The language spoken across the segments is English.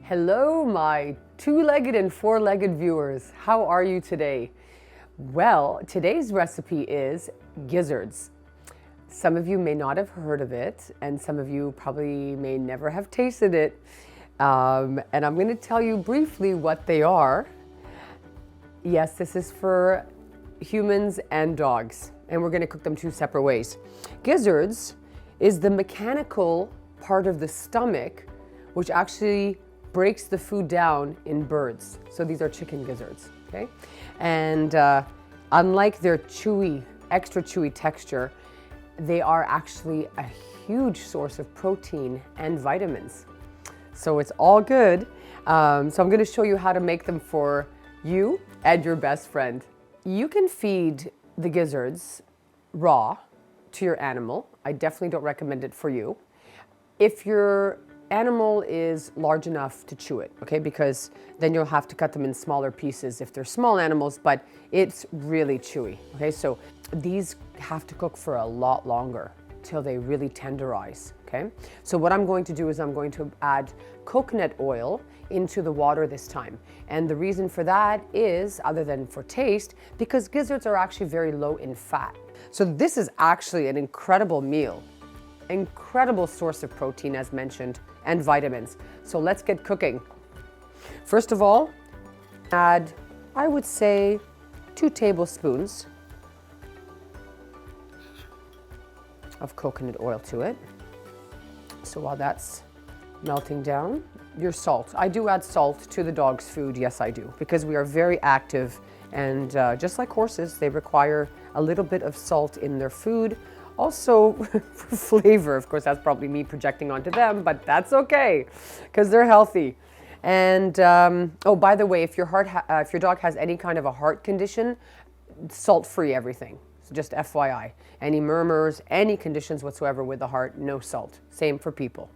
Hello, my two-legged and four-legged viewers. How are you today? Well, today's recipe is gizzards. Some of you may not have heard of it, and some of you probably may never have tasted it. And I'm going to tell you briefly what they are. Yes, this is for humans and dogs, and we're going to cook them two separate ways. Gizzards is the mechanical part of the stomach which actually breaks the food down in birds. So these are chicken gizzards, okay? And unlike their chewy, extra chewy texture, they are actually a huge source of protein and vitamins. So it's all good. So I'm gonna show you how to make them for you and your best friend. You can feed the gizzards raw to your animal. I definitely don't recommend it for you. If your animal is large enough to chew it, okay? Because then you'll have to cut them in smaller pieces if they're small animals, but it's really chewy, okay? So these have to cook for a lot longer till they really tenderize, okay? So what I'm going to do is I'm going to add coconut oil into the water this time. And the reason for that is, other than for taste, because gizzards are actually very low in fat. So this is actually an incredible meal. Incredible source of protein, as mentioned, and vitamins. So let's get cooking. First of all, add, I would say, 2 tablespoons of coconut oil to it. So while that's melting down, your salt. I do add salt to the dog's food, yes I do, because we are very active, and just like horses, they require a little bit of salt in their food. Also, for flavor, of course, that's probably me projecting onto them, but that's okay, because they're healthy. And, oh, by the way, if your dog has any kind of a heart condition, salt-free everything. So just FYI. Any murmurs, any conditions whatsoever with the heart, no salt. Same for people.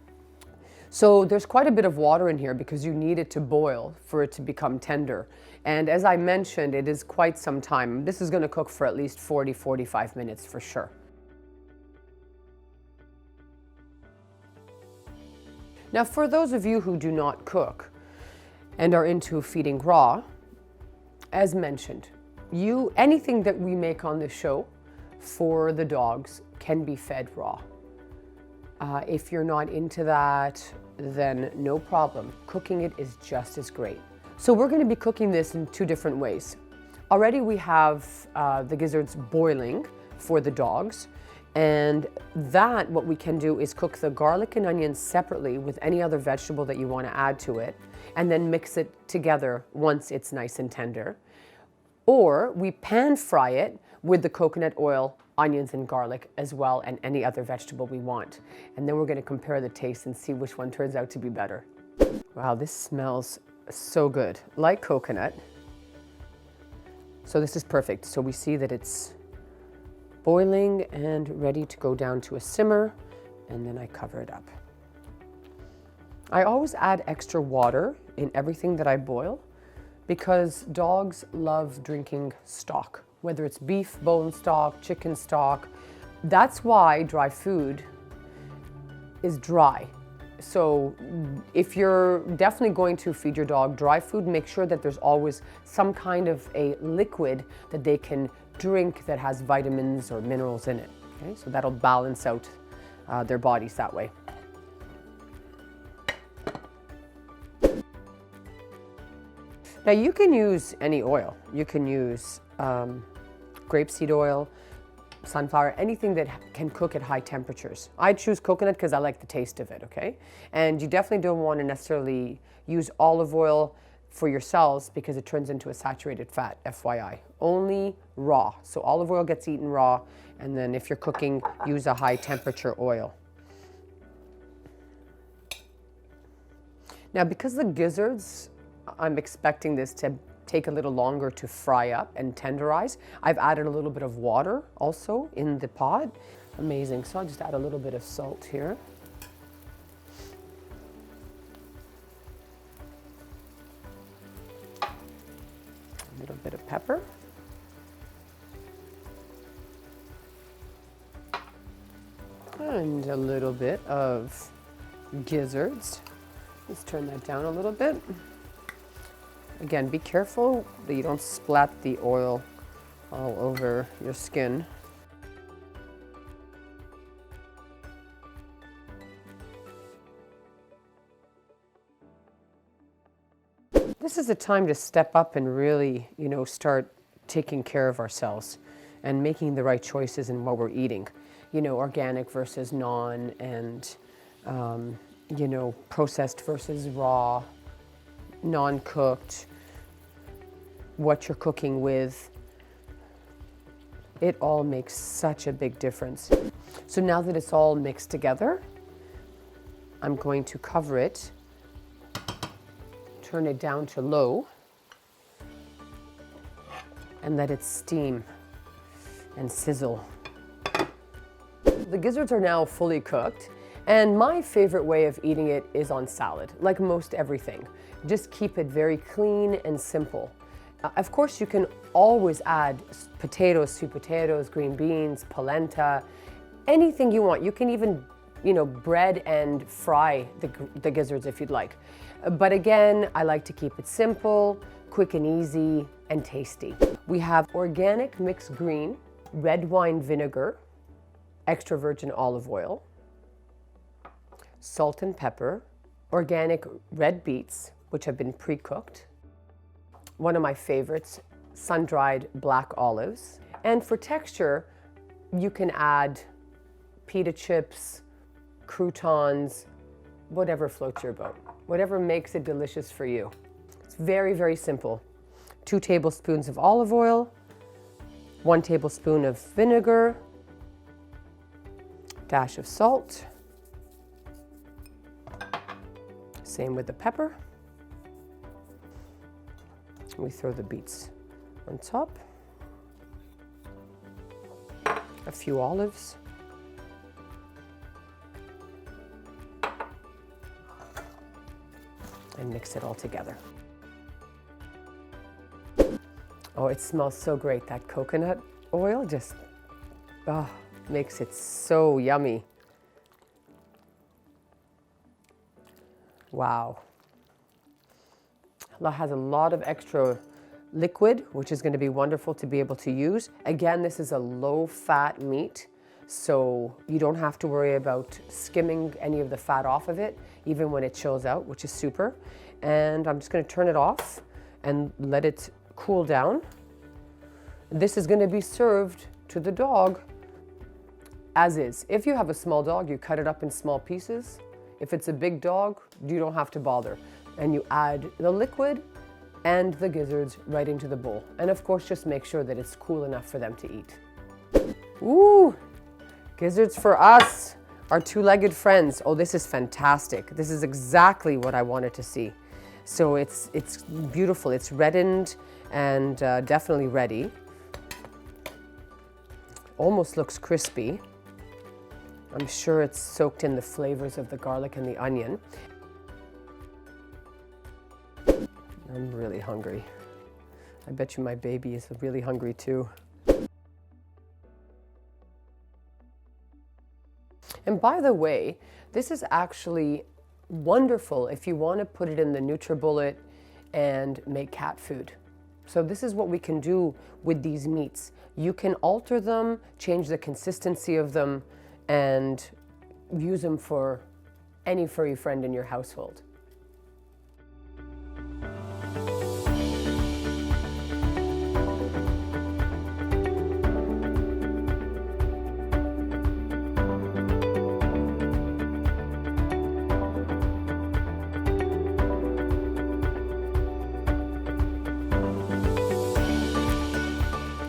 So there's quite a bit of water in here because you need it to boil for it to become tender. And as I mentioned, it is quite some time. This is going to cook for at least 40-45 minutes for sure. Now, for those of you who do not cook and are into feeding raw, as mentioned, anything that we make on this show for the dogs can be fed raw. If you're not into that, then no problem. Cooking it is just as great. So we're going to be cooking this in 2 different ways. Already we have the gizzards boiling for the dogs. And that, what we can do is cook the garlic and onions separately with any other vegetable that you want to add to it, and then mix it together once it's nice and tender. Or we pan fry it with the coconut oil, onions and garlic as well, and any other vegetable we want. And then we're going to compare the taste and see which one turns out to be better. Wow, this smells so good, like coconut. So this is perfect. So we see that it's boiling and ready to go down to a simmer, and then I cover it up. I always add extra water in everything that I boil because dogs love drinking stock, whether it's beef bone stock, chicken stock. That's why dry food is dry. So if you're definitely going to feed your dog dry food, make sure that there's always some kind of a liquid that they can drink that has vitamins or minerals in it. Okay, so that'll balance out their bodies that way. Now you can use any oil. You can use grapeseed oil, sunflower, anything that can cook at high temperatures. I choose coconut because I like the taste of it, okay? And you definitely don't want to necessarily use olive oil for yourselves because it turns into a saturated fat, FYI. Only raw. So olive oil gets eaten raw, and then if you're cooking, use a high temperature oil. Now, because the gizzards, I'm expecting this to take a little longer to fry up and tenderize, I've added a little bit of water also in the pot. Amazing. So I'll just add a little bit of salt here. A little bit of pepper. And a little bit of gizzards. Let's turn that down a little bit. Again, be careful that you don't splat the oil all over your skin. This is a time to step up and really, start taking care of ourselves and making the right choices in what we're eating. Organic versus non, and, processed versus raw, non-cooked, what you're cooking with. It all makes such a big difference. So now that it's all mixed together, I'm going to cover it, turn it down to low, and let it steam and sizzle. The gizzards are now fully cooked, and my favorite way of eating it is on salad, like most everything. Just keep it very clean and simple. Of course, you can always add potatoes, sweet potatoes, green beans, polenta, anything you want. You can even, bread and fry the gizzards if you'd like. But again, I like to keep it simple, quick and easy, and tasty. We have organic mixed green, red wine vinegar, extra virgin olive oil, salt and pepper, organic red beets, which have been pre-cooked, one of my favorites, sun-dried black olives. And for texture, you can add pita chips, croutons, whatever floats your boat, whatever makes it delicious for you. It's very, very simple. 2 tablespoons of olive oil, 1 tablespoon of vinegar, dash of salt, same with the pepper. We throw the beets on top, a few olives, and mix it all together. Oh, it smells so great. That coconut oil just makes it so yummy. Wow. It has a lot of extra liquid, which is going to be wonderful to be able to use. Again, this is a low-fat meat, so you don't have to worry about skimming any of the fat off of it, even when it chills out, which is super. And I'm just going to turn it off and let it cool down. This is going to be served to the dog as is. If you have a small dog, you cut it up in small pieces. If it's a big dog, you don't have to bother. And you add the liquid and the gizzards right into the bowl. And of course, just make sure that it's cool enough for them to eat. Ooh, gizzards for us, our 2-legged friends. Oh, this is fantastic. This is exactly what I wanted to see. So it's beautiful. It's reddened and definitely ready. Almost looks crispy. I'm sure it's soaked in the flavors of the garlic and the onion. I'm really hungry. I bet you my baby is really hungry too. And by the way, this is actually wonderful if you want to put it in the NutriBullet and make cat food. So this is what we can do with these meats. You can alter them, change the consistency of them, and use them for any furry friend in your household.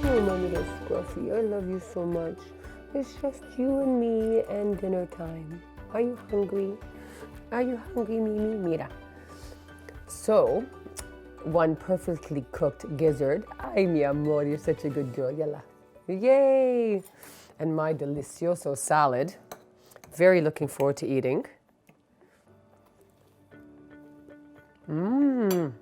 Oh, my little Scruffy, I love you so much. It's just you and me and dinner time. Are you hungry? Are you hungry, Mimi? Mira. So, one perfectly cooked gizzard. Ay, mi amor, you're such a good girl. Yalla. Yay! And my delicioso salad. Very looking forward to eating. Mmm.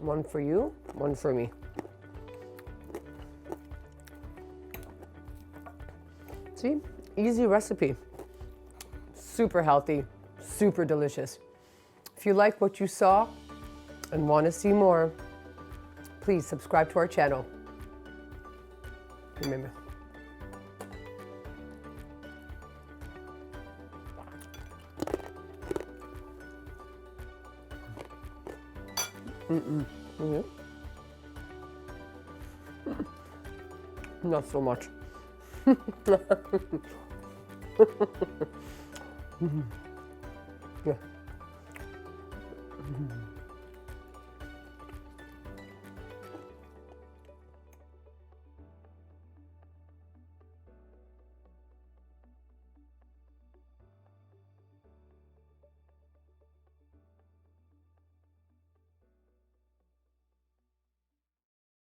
One for you, one for me. See, easy recipe. Super healthy, super delicious. If you like what you saw and want to see more, please subscribe to our channel. Remember. Not so much. Yeah.